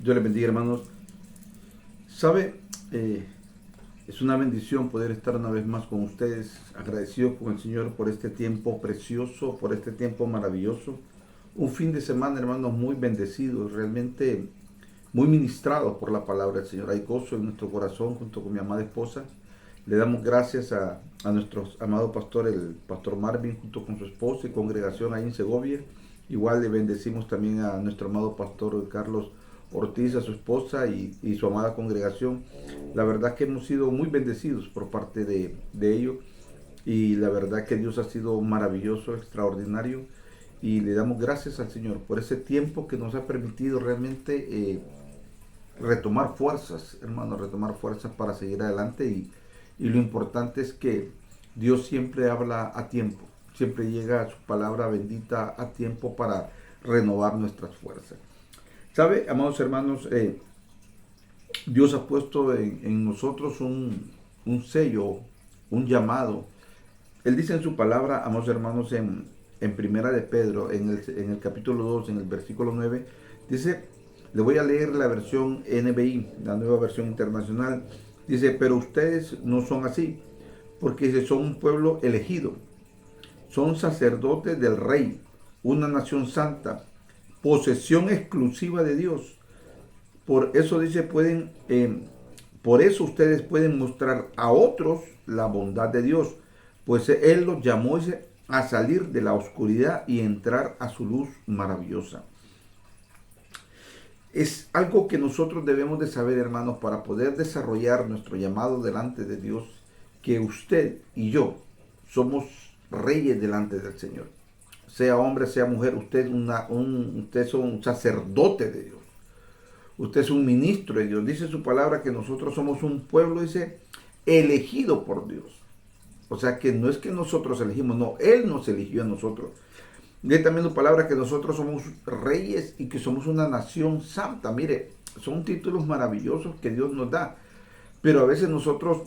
Dios les bendiga, hermanos. ¿Sabe? Es una bendición poder estar una vez más con ustedes, agradecidos con el Señor por este tiempo precioso, por este tiempo maravilloso. Un fin de semana, hermanos, muy bendecidos, realmente muy ministrados por la palabra del Señor. Hay gozo en nuestro corazón junto con mi amada esposa. Le damos gracias a nuestro amado pastor, el pastor Marvin, junto con su esposa y congregación ahí en Segovia. Igual le bendecimos también a nuestro amado pastor Carlos Ortiz, a su esposa y su amada congregación. La verdad que hemos sido muy bendecidos por parte de ellos y la verdad que Dios ha sido maravilloso, extraordinario y le damos gracias al Señor por ese tiempo que nos ha permitido realmente retomar fuerzas, hermanos, retomar fuerzas para seguir adelante y lo importante es que Dios siempre habla a tiempo, siempre llega su palabra bendita a tiempo para renovar nuestras fuerzas. ¿Sabe, amados hermanos? Dios ha puesto en nosotros un sello, un llamado. Él dice en su palabra, amados hermanos, en Primera de Pedro, en el capítulo 2, en el versículo 9, dice, le voy a leer la versión NBI, la nueva versión internacional. Dice, pero ustedes no son así, porque son un pueblo elegido, son sacerdotes del rey, una nación santa, posesión exclusiva de Dios. Por eso dice, por eso ustedes pueden mostrar a otros la bondad de Dios, pues Él los llamó a salir de la oscuridad y entrar a su luz maravillosa. Es algo que nosotros debemos de saber, hermanos, para poder desarrollar nuestro llamado delante de Dios, que usted y yo somos reyes delante del Señor. Sea hombre, sea mujer, usted es un sacerdote de Dios. Usted es un ministro de Dios. Dice su palabra que nosotros somos un pueblo, dice, elegido por Dios. O sea que no es que nosotros elegimos, no, Él nos eligió a nosotros. Dice también su palabra que nosotros somos reyes y que somos una nación santa. Mire, son títulos maravillosos que Dios nos da. Pero a veces nosotros,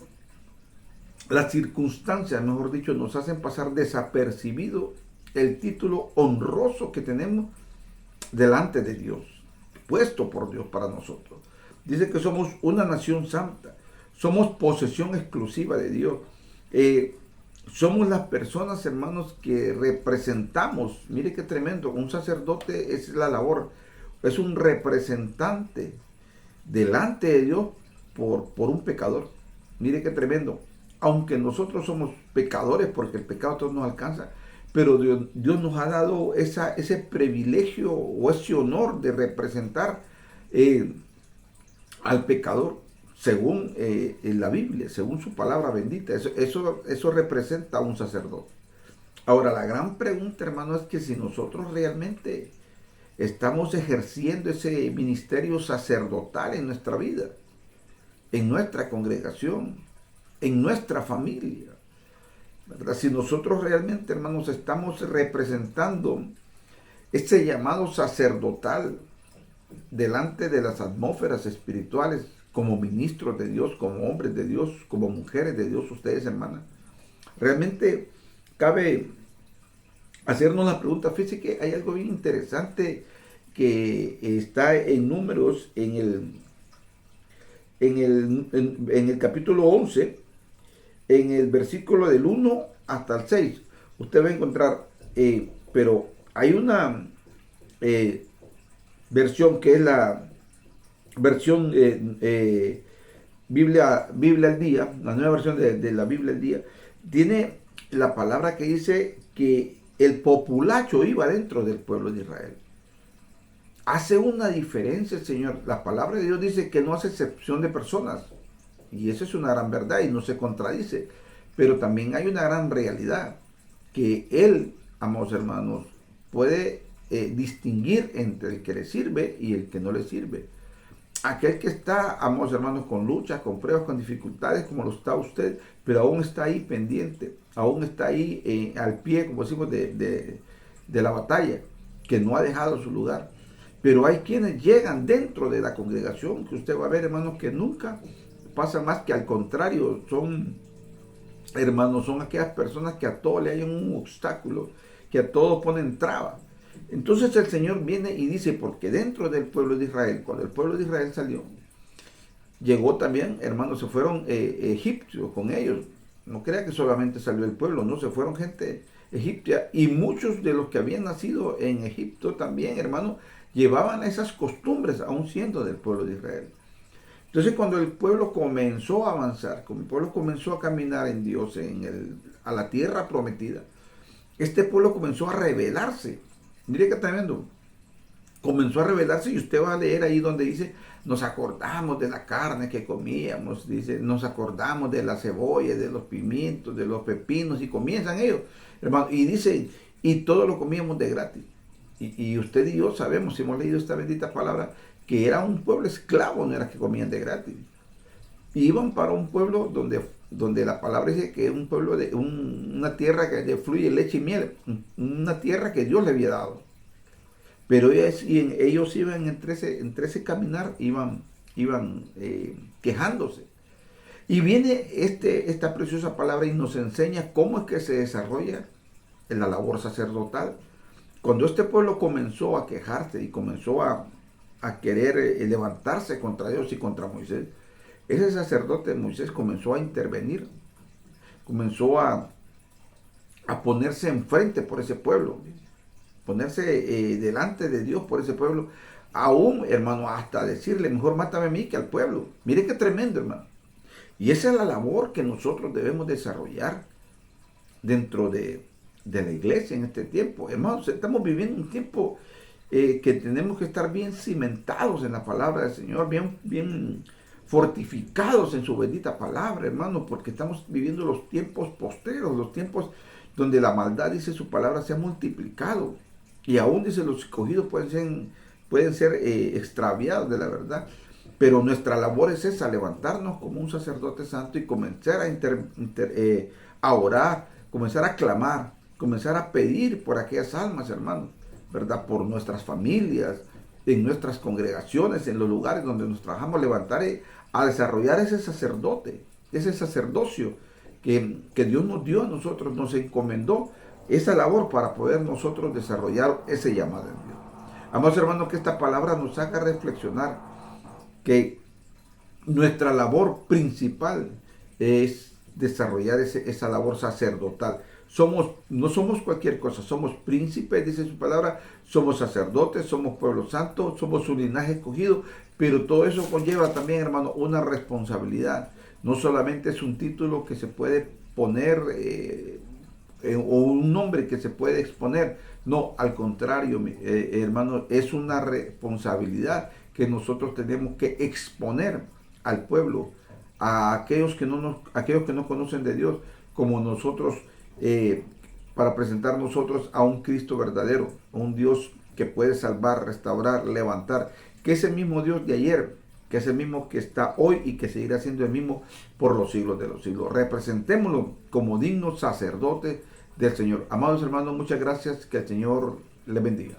las circunstancias, mejor dicho, nos hacen pasar desapercibido el título honroso que tenemos delante de Dios, puesto por Dios para nosotros. Dice que somos una nación santa, somos posesión exclusiva de Dios. Somos las personas, hermanos, que representamos. Mire qué tremendo, un sacerdote es la labor, es un representante delante de Dios por un pecador. Mire qué tremendo. Aunque nosotros somos pecadores, porque el pecado a todos nos alcanza, pero Dios nos ha dado ese privilegio o ese honor de representar al pecador según en la Biblia, según su palabra bendita. Eso representa a un sacerdote. Ahora, la gran pregunta, hermano, es que si nosotros realmente estamos ejerciendo ese ministerio sacerdotal en nuestra vida, en nuestra congregación, en nuestra familia, ¿verdad? Si nosotros realmente, hermanos, estamos representando ese llamado sacerdotal delante de las atmósferas espirituales, como ministros de Dios, como hombres de Dios, como mujeres de Dios, ustedes, hermanas, realmente cabe hacernos la pregunta. Fíjense que hay algo bien interesante que está en Números, en el capítulo 11, en el versículo del 1 hasta el 6. Usted va a encontrar, pero hay una versión que es la versión Biblia al día, la nueva versión de la Biblia al día, tiene la palabra que dice que el populacho iba dentro del pueblo de Israel. Hace una diferencia el Señor. La palabra de Dios dice que no hace excepción de personas. Y eso es una gran verdad y no se contradice. Pero también hay una gran realidad. Que Él, amados hermanos, puede distinguir entre el que le sirve y el que no le sirve. Aquel que está, amados hermanos, con luchas, con pruebas, con dificultades, como lo está usted, pero aún está ahí pendiente, aún está ahí al pie, como decimos, de la batalla, que no ha dejado su lugar. Pero hay quienes llegan dentro de la congregación, que usted va a ver, hermanos, que nunca pasa más, que al contrario, son, hermanos, son aquellas personas que a todo le hay un obstáculo, que a todo ponen trabas. Entonces el Señor viene y dice, porque dentro del pueblo de Israel, cuando el pueblo de Israel salió, llegó también, hermanos, se fueron egipcios con ellos. No crea que solamente salió el pueblo, no, se fueron gente egipcia. Y muchos de los que habían nacido en Egipto también, hermanos, llevaban esas costumbres, aún siendo del pueblo de Israel. Entonces cuando el pueblo comenzó a avanzar, cuando el pueblo comenzó a caminar en Dios, a la tierra prometida, este pueblo comenzó a rebelarse. Mire que tremendo. Comenzó a rebelarse y usted va a leer ahí donde dice, nos acordamos de la carne que comíamos, dice, nos acordamos de la cebolla, de los pimientos, de los pepinos, y comienzan ellos, hermano, y dice, y todo lo comíamos de gratis. Y usted y yo sabemos, si hemos leído esta bendita palabra, que era un pueblo esclavo, no era que comían de gratis. Y iban para un pueblo donde la palabra dice que es un pueblo de una tierra que fluye leche y miel, una tierra que Dios le había dado. Pero ellos iban entre ese caminar, iban quejándose. Y viene esta preciosa palabra y nos enseña cómo es que se desarrolla en la labor sacerdotal. Cuando este pueblo comenzó a quejarse y comenzó a querer levantarse contra Dios y contra Moisés, ese sacerdote Moisés comenzó a intervenir, comenzó a ponerse enfrente por ese pueblo, ponerse delante de Dios por ese pueblo, aún, hermano, hasta decirle, mejor mátame a mí que al pueblo. Mire qué tremendo, hermano. Y esa es la labor que nosotros debemos desarrollar dentro de la iglesia en este tiempo. Hermanos, estamos viviendo un tiempo que tenemos que estar bien cimentados en la palabra del Señor, bien fortificados en su bendita palabra, hermano, porque estamos viviendo los tiempos posteros, los tiempos donde la maldad, dice su palabra, se ha multiplicado. Y aún, dice, los escogidos pueden ser extraviados de la verdad. Pero nuestra labor es esa, levantarnos como un sacerdote santo y comenzar a orar, comenzar a clamar, comenzar a pedir por aquellas almas, hermanos, ¿verdad? Por nuestras familias, en nuestras congregaciones, en los lugares donde nos trabajamos, levantar a desarrollar ese sacerdote, ese sacerdocio que Dios nos dio a nosotros, nos encomendó esa labor para poder nosotros desarrollar ese llamado en Dios. Amados hermanos, que esta palabra nos haga reflexionar que nuestra labor principal es desarrollar esa labor sacerdotal. No somos cualquier cosa, somos príncipes, dice su palabra, somos sacerdotes, somos pueblo santo, somos un linaje escogido, pero todo eso conlleva también, hermano, una responsabilidad. No solamente es un título que se puede poner o un nombre que se puede exponer, no, al contrario, hermano, es una responsabilidad que nosotros tenemos que exponer al pueblo, a aquellos que no conocen de Dios, como nosotros, para presentar nosotros a un Cristo verdadero, a un Dios que puede salvar, restaurar, levantar, que es el mismo Dios de ayer, que es el mismo que está hoy y que seguirá siendo el mismo por los siglos de los siglos. Representémoslo como dignos sacerdotes del Señor. Amados hermanos, muchas gracias, que el Señor les bendiga.